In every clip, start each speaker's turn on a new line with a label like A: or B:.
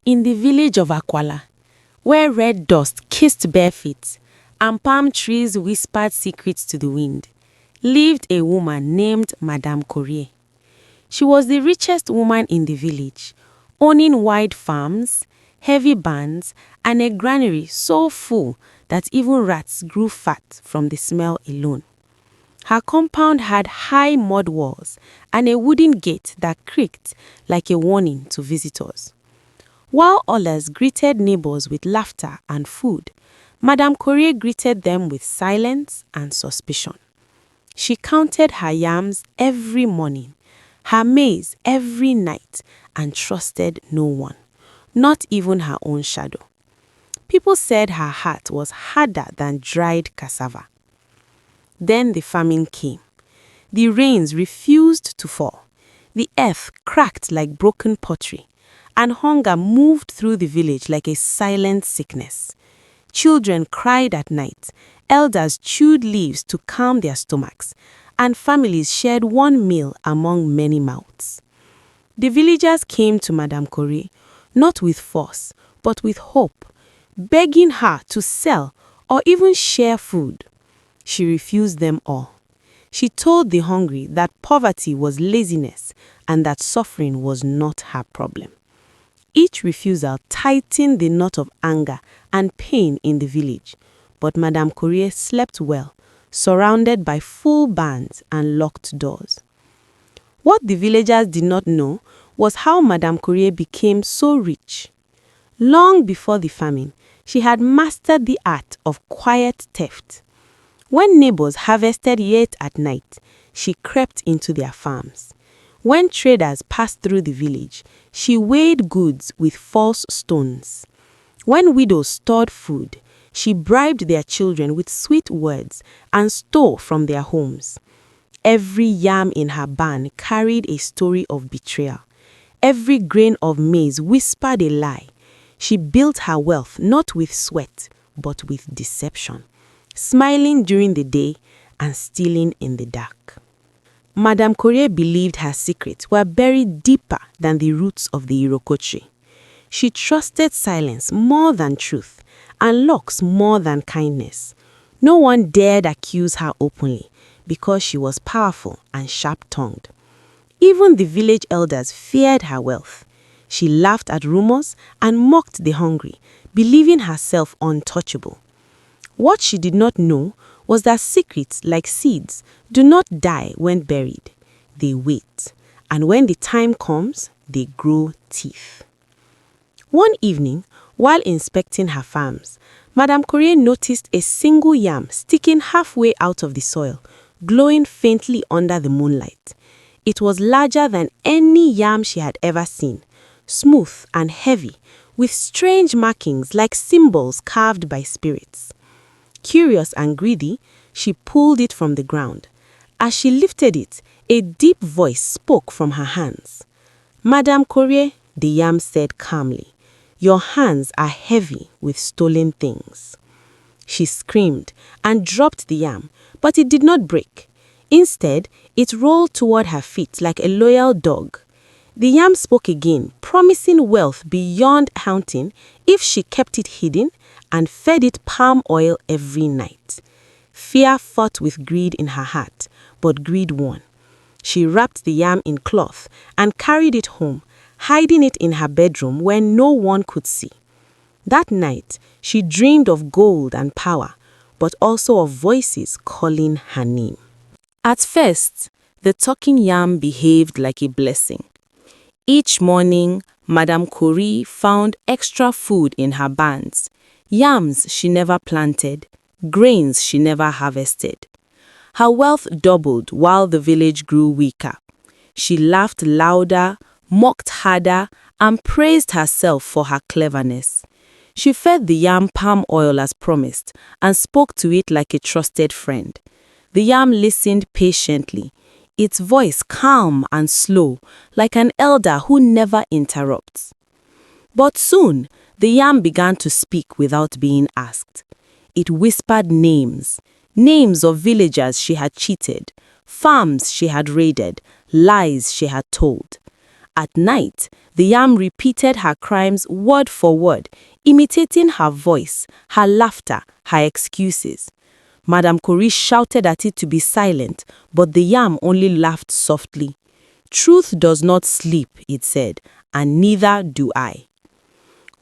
A: In the village of Akwala, where red dust kissed bare feet and palm trees whispered secrets to the wind, lived a woman named Madame Courier. She was the richest woman in the village, owning wide farms, heavy barns, and a granary so full that even rats grew fat from the smell alone. Her compound had high mud walls and a wooden gate that creaked like a warning to visitors. While others greeted neighbors with laughter and food, Madame Courier greeted them with silence and suspicion. She counted her yams every morning, her maize every night, and trusted no one, not even her own shadow. People said her heart was harder than dried cassava. Then the famine came. The rains refused to fall. The earth cracked like broken pottery, and hunger moved through the village like a silent sickness. Children cried at night, elders chewed leaves to calm their stomachs, and families shared one meal among many mouths. The villagers came to Madame Courier, not with force, but with hope, begging her to sell or even share food. She refused them all. She told the hungry that poverty was laziness and that suffering was not her problem. Each refusal tightened the knot of anger and pain in the village, but Madame Courier slept well, surrounded by full barns and locked doors. What the villagers did not know was how Madame Courier became so rich. Long before the famine, she had mastered the art of quiet theft. When neighbors harvested yet at night, she crept into their farms. When traders passed through the village, she weighed goods with false stones. When widows stored food, she bribed their children with sweet words and stole from their homes. Every yam in her barn carried a story of betrayal. Every grain of maize whispered a lie. She built her wealth not with sweat, but with deception, smiling during the day and stealing in the dark. Madame Courier believed her secrets were buried deeper than the roots of the Iroko tree. She trusted silence more than truth and locks more than kindness. No one dared accuse her openly because she was powerful and sharp-tongued. Even the village elders feared her wealth. She laughed at rumors and mocked the hungry, believing herself untouchable. What she did not know was that secrets, like seeds, do not die when buried. They wait, and when the time comes, they grow teeth. One evening, while inspecting her farms, Madame Courier noticed a single yam sticking halfway out of the soil, glowing faintly under the moonlight. It was larger than any yam she had ever seen, smooth and heavy, with strange markings like symbols carved by spirits. Curious and greedy, she pulled it from the ground. As she lifted it, a deep voice spoke from her hands. "Madame Courier," the yam said calmly, "your hands are heavy with stolen things." She screamed and dropped the yam, but it did not break. Instead, it rolled toward her feet like a loyal dog. The yam spoke again, promising wealth beyond counting if she kept it hidden and fed it palm oil every night. Fear fought with greed in her heart, but greed won. She wrapped the yam in cloth and carried it home, hiding it in her bedroom where no one could see. That night, she dreamed of gold and power, but also of voices calling her name. At first, the talking yam behaved like a blessing. Each morning, Madame Courier found extra food in her barns, yams she never planted, grains she never harvested. Her wealth doubled while the village grew weaker. She laughed louder, mocked harder, and praised herself for her cleverness. She fed the yam palm oil as promised and spoke to it like a trusted friend. The yam listened patiently, its voice calm and slow, like an elder who never interrupts. But soon, the yam began to speak without being asked. It whispered names of villagers she had cheated, farms she had raided, lies she had told. At night, the yam repeated her crimes word for word, imitating her voice, her laughter, her excuses. Madame Corrie shouted at it to be silent, but the yam only laughed softly. "Truth does not sleep," it said, "and neither do I."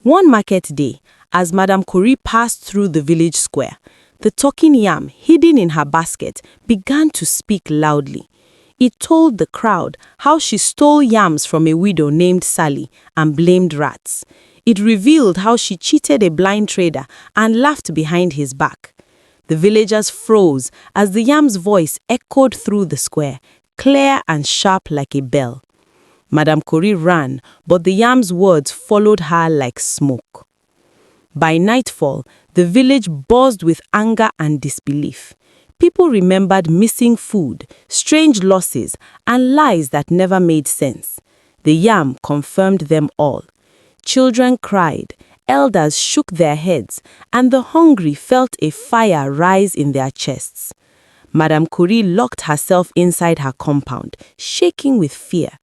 A: One market day, as Madame Corrie passed through the village square, the talking yam, hidden in her basket, began to speak loudly. It told the crowd how she stole yams from a widow named Sally and blamed rats. It revealed how she cheated a blind trader and laughed behind his back. The villagers froze as the yam's voice echoed through the square, clear and sharp like a bell. Madame Corrie ran, but the yam's words followed her like smoke. By nightfall, the village buzzed with anger and disbelief. People remembered missing food, strange losses, and lies that never made sense. The yam confirmed them all. Children cried, elders shook their heads, and the hungry felt a fire rise in their chests. Madame Corrie locked herself inside her compound, shaking with fear.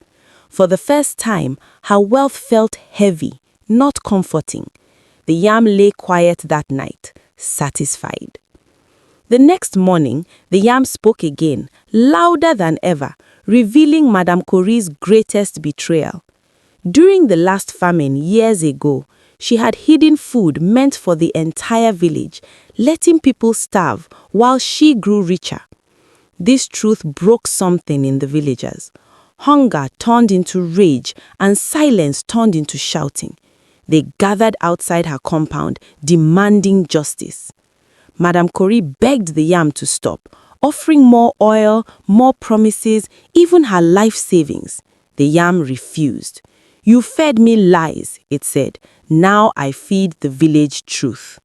A: For the first time, her wealth felt heavy, not comforting. The yam lay quiet that night, satisfied. The next morning, the yam spoke again, louder than ever, revealing Madame Corrie's greatest betrayal. During the last famine years ago, she had hidden food meant for the entire village, letting people starve while she grew richer. This truth broke something in the villagers. Hunger turned into rage and silence turned into shouting. They gathered outside her compound, demanding justice. Madame Corrie begged the yam to stop, offering more oil, more promises, even her life savings. The yam refused. "You fed me lies," it said. "Now I feed the village truth."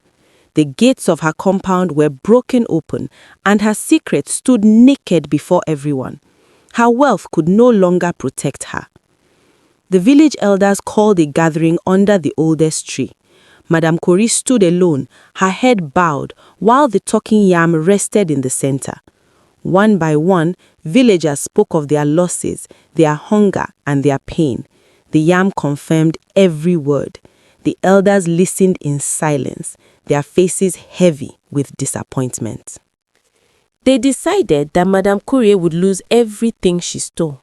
A: The gates of her compound were broken open, and her secret stood naked before everyone. Her wealth could no longer protect her. The village elders called a gathering under the oldest tree. Madame Corrie stood alone, her head bowed, while the talking yam rested in the center. One by one, villagers spoke of their losses, their hunger, and their pain. The yam confirmed every word. The elders listened in silence, their faces heavy with disappointment. They decided that Madame Corrie would lose everything she stole.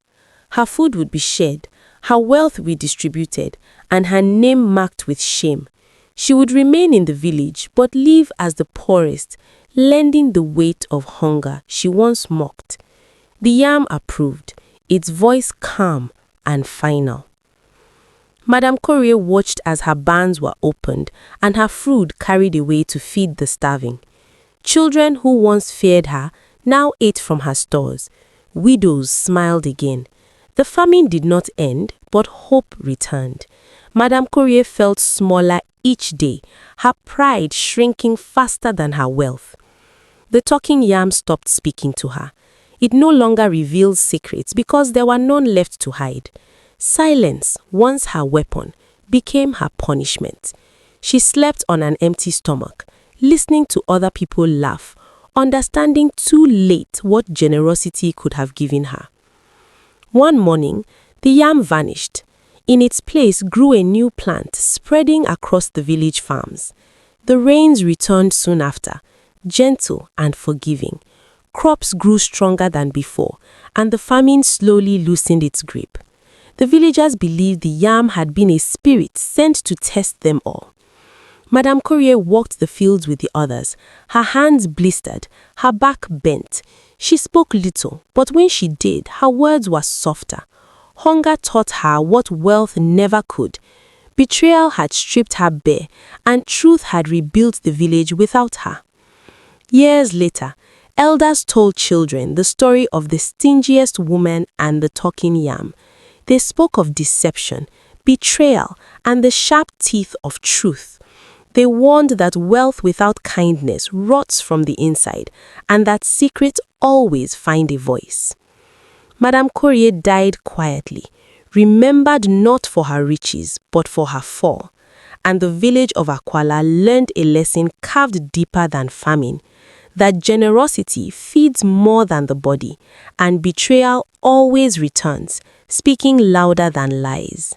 A: Her food would be shared, her wealth redistributed, and her name marked with shame. She would remain in the village, but live as the poorest, lending the weight of hunger she once mocked. The yam approved, its voice calm and final. Madame Corrie watched as her barns were opened and her food carried away to feed the starving. Children who once feared her now ate from her stores. Widows smiled again. The famine did not end, but hope returned. Madame Corrie felt smaller each day, her pride shrinking faster than her wealth. The talking yam stopped speaking to her. It no longer revealed secrets because there were none left to hide. Silence, once her weapon, became her punishment. She slept on an empty stomach, listening to other people laugh, understanding too late what generosity could have given her. One morning, the yam vanished. In its place grew a new plant spreading across the village farms. The rains returned soon after, gentle and forgiving. Crops grew stronger than before, and the famine slowly loosened its grip. The villagers believed the yam had been a spirit sent to test them all. Madame Corrie walked the fields with the others. Her hands blistered, her back bent. She spoke little, but when she did, her words were softer. Hunger taught her what wealth never could. Betrayal had stripped her bare, and truth had rebuilt the village without her. Years later, elders told children the story of the stingiest woman and the talking yam. They spoke of deception, betrayal, and the sharp teeth of truth. They warned that wealth without kindness rots from the inside, and that secrets always find a voice. Madame Corrie died quietly, remembered not for her riches, but for her fall. And the village of Akwala learned a lesson carved deeper than famine, that generosity feeds more than the body, and betrayal always returns, speaking louder than lies.